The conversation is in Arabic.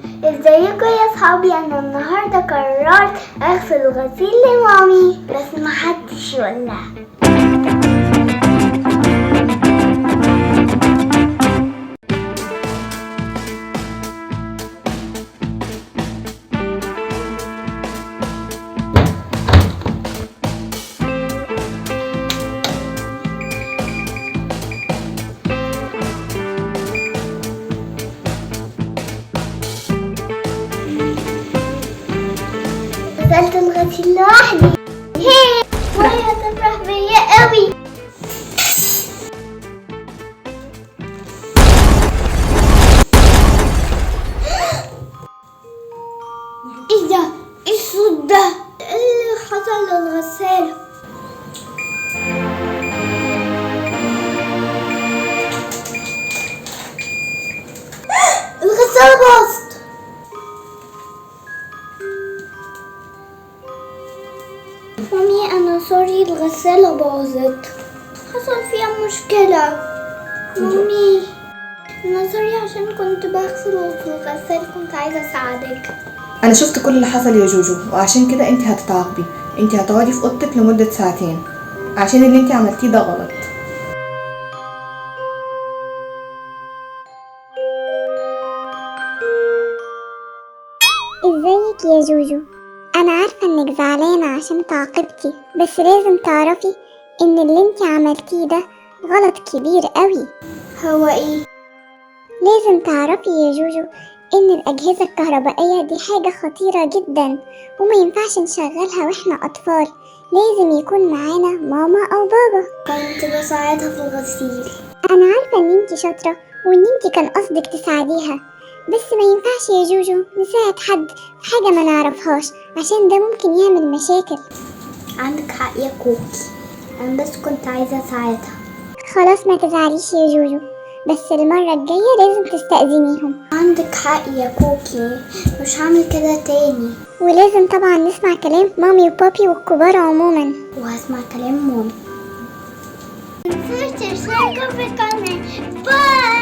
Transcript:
ازيكم يا صحابي؟ انا النهارده قررت اغسل غسيل لمامي بس محدش يقولها. غسلت الغسيل لوحدي. هي وهي تفرح بيا قوي. ايه ده؟ ايه الصوت ده؟ ايه اللي حصل للغسالة؟ الغسالة باظت. مامي انا سوري الغسالة باظت، حصل فيها مشكلة. مامي انا سوري عشان كنت بغسل وفي الغسالة كنت عايزة اساعدك. انا شفت كل اللي حصل يا جوجو، وعشان كده انت هتتعاقبي. انت هتقعدي في اوضتك لمدة 2 ساعات عشان اللي انت عملتيه ده غلط. ازيك يا جوجو؟ انا عارفة انك زعلانة عشان تعاقبتي، بس لازم تعرفي ان اللي انت عملتيه ده غلط كبير قوي. هو ايه؟ لازم تعرفي يا جوجو ان الاجهزة الكهربائية دي حاجة خطيرة جدا، وما ينفعش نشغلها واحنا اطفال. لازم يكون معانا ماما او بابا. كنت بساعدها في الغسيل. انا عارفة ان انت شاطرة وان انت كان قصدك تساعديها، بس ما ينفعش يا جوجو نساعد حد في حاجة ما نعرفهاش، عشان ده ممكن يعمل مشاكل. عندك حق يا كوكي، انا بس كنت عايزة اساعدها. خلاص ما تزعليش يا جوجو، بس المرة الجاية لازم تستأذنيهم. عندك حق يا كوكي، مش هعمل كده تاني. ولازم طبعا نسمع كلام مامي وبابي والكبار عموما. وهسمع كلام مامي. متنسوش تشتركوا في القناة. باي.